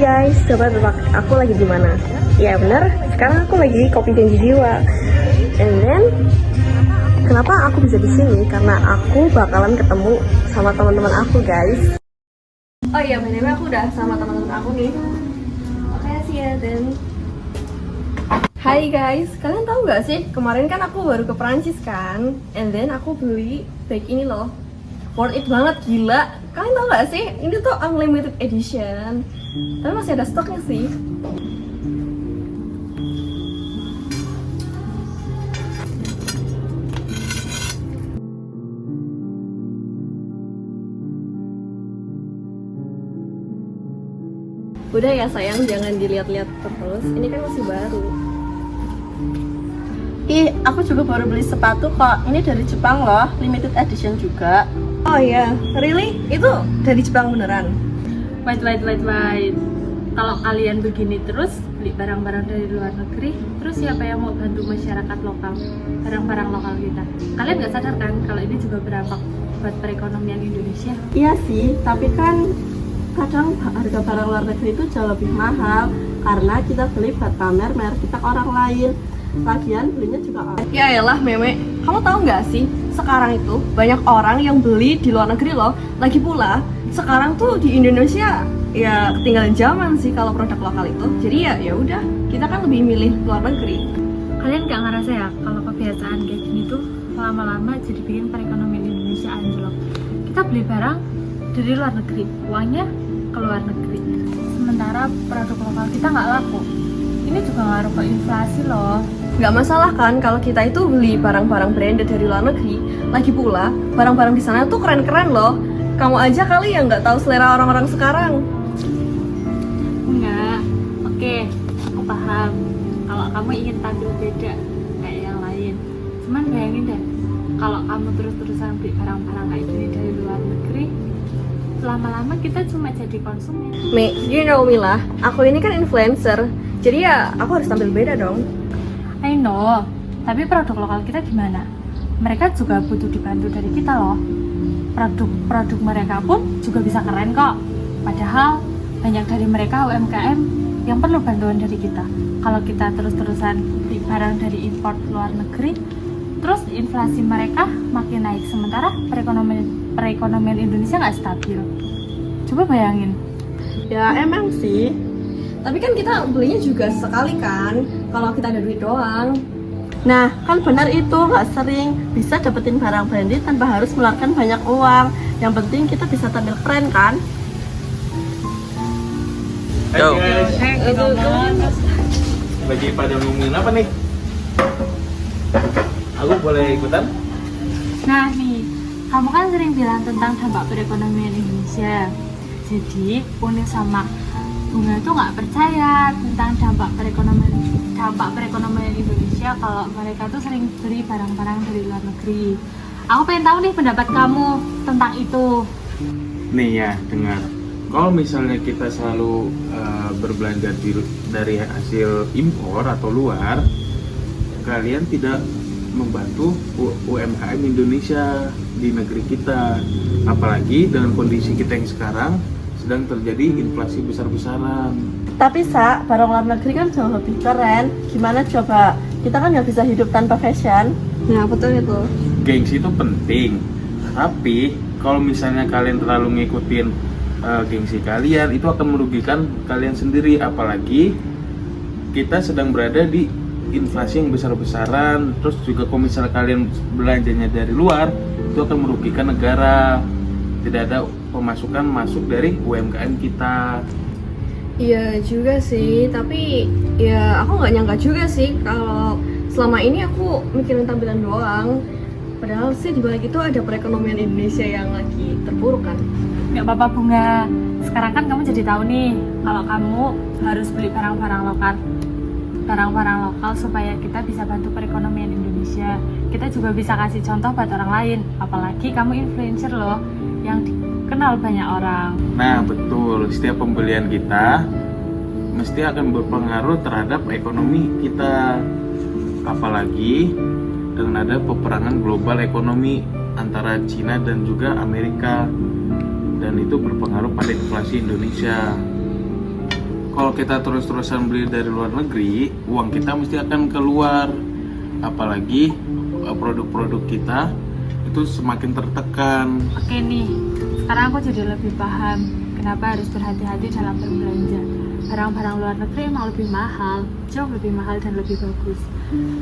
guys, coba tebak aku lagi di mana? Ya bener, sekarang aku lagi di Kopi Janji Jiwa. And then, kenapa aku bisa di sini? Karena aku bakalan ketemu sama teman-teman aku, guys. Oh iya, by the way aku udah sama teman-teman aku nih. Oke, see ya then. Hai guys, kalian tahu nggak sih? Kemarin kan aku baru ke Perancis kan, and then aku beli bag ini loh. Worth it banget, gila. Kalian tahu nggak sih? Ini tuh unlimited edition. Tapi masih ada stoknya sih. Udah ya sayang, jangan dilihat-lihat terus. Ini kan masih baru. Ih, aku juga baru beli sepatu kok. Ini dari Jepang loh, limited edition juga. Oh iya, really? Itu dari Jepang beneran? Wait. Kalau kalian begini terus beli barang-barang dari luar negeri, terus siapa yang mau bantu masyarakat lokal, barang-barang lokal kita? Kalian nggak sadar kan kalau ini juga berdampak buat perekonomian Indonesia? Iya sih, tapi kan kadang harga barang luar negeri itu jauh lebih mahal karena kita beli buat pamer merek kita ke orang lain. Lagian belinya juga orang. Ya elah meme, kamu tahu nggak sih? Sekarang itu banyak orang yang beli di luar negeri loh. Lagi pula, sekarang tuh di Indonesia ya ketinggalan zaman sih kalau produk lokal itu. Jadi ya udah, kita kan lebih milih luar negeri. Kalian nggak ngerasa ya kalau kebiasaan kayak gini tuh lama-lama jadi bikin perekonomian Indonesia anjlok? Kita beli barang dari luar negeri, uangnya ke luar negeri, sementara produk lokal kita nggak laku. Ini juga ngaruh ke inflasi loh. Nggak masalah kan kalau kita itu beli barang-barang branded dari luar negeri. Lagi pula, barang-barang di sana tuh keren-keren loh. Kamu aja kali yang nggak tahu selera orang-orang sekarang. Enggak, oke, aku paham kalau kamu ingin tampil beda kayak yang lain. Cuman bayangin deh, kalau kamu terus-terusan beli barang-barang kayak gini dari luar negeri, lama-lama kita cuma jadi konsumen. Me, you know Mila, aku ini kan influencer. Jadi ya aku harus tampil beda dong. I know, tapi produk lokal kita gimana? Mereka juga butuh dibantu dari kita loh. Produk mereka pun juga bisa keren kok. Padahal banyak dari mereka UMKM yang perlu bantuan dari kita. Kalau kita terus-terusan beli barang dari import luar negeri, terus inflasi mereka makin naik, sementara perekonomian Indonesia nggak stabil. Coba bayangin. Ya emang sih. Tapi kan kita belinya juga sekali kan, kalau kita ada duit doang. Nah, kan benar itu, nggak sering bisa dapetin barang branded tanpa harus mengeluarkan banyak uang. Yang penting kita bisa tampil keren kan? Yo. Lagi pada ngomongin apa nih? Aku boleh ikutan? Nah nih, kamu kan sering bilang tentang dampak perekonomian Indonesia. Jadi, Uni sama Bunga tuh nggak percaya tentang dampak perekonomian Indonesia kalau mereka tuh sering beli barang-barang dari luar negeri. Aku pengen tahu nih pendapat kamu tentang itu. Nih ya, dengar. Kalau misalnya kita selalu berbelanja dari hasil impor atau luar, kalian tidak membantu UMKM Indonesia di negeri kita. Apalagi dengan kondisi kita yang sekarang sedang terjadi inflasi besar-besaran. Tapi barang luar negeri kan jauh lebih keren. Gimana coba? Kita kan nggak bisa hidup tanpa fashion. Nah betul itu. Gengsi itu penting, tapi kalau misalnya kalian terlalu ngikutin gengsi kalian, itu akan merugikan kalian sendiri. Apalagi kita sedang berada di inflasi yang besar-besaran. Terus juga kalau misalnya kalian belanjanya dari luar, itu akan merugikan negara. Tidak ada pemasukan masuk dari UMKM kita. Iya juga sih, tapi ya aku nggak nyangka juga sih kalau selama ini aku mikirin tampilan doang. Padahal sih di balik itu ada perekonomian Indonesia yang lagi terpuruk kan. Nggak apa-apa Bunga, sekarang kan kamu jadi tahu nih kalau kamu harus beli barang-barang lokal supaya kita bisa bantu perekonomian Indonesia. Kita juga bisa kasih contoh buat orang lain, apalagi kamu influencer loh yang dikenal banyak orang. Nah betul, setiap pembelian kita mesti akan berpengaruh terhadap ekonomi kita. Apalagi dengan ada peperangan global ekonomi antara Cina dan juga Amerika, dan itu berpengaruh pada inflasi Indonesia. kalau kita terus-terusan beli dari luar negeri, uang kita mesti akan keluar. Apalagi produk-produk kita itu semakin tertekan. Oke nih, sekarang aku jadi lebih paham kenapa harus berhati-hati dalam berbelanja. Barang-barang luar negeri emang lebih mahal, jauh lebih mahal dan lebih bagus.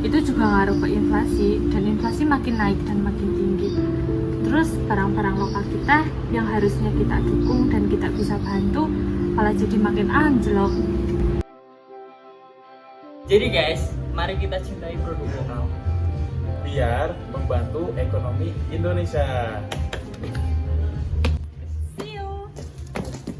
Itu juga ngaruh ke inflasi, dan inflasi makin naik dan makin tinggi. Terus barang-barang lokal kita yang harusnya kita dukung dan kita bisa bantu malah jadi makin anjlok. Jadi guys, mari kita cintai produk lokal. Biar membantu ekonomi Indonesia.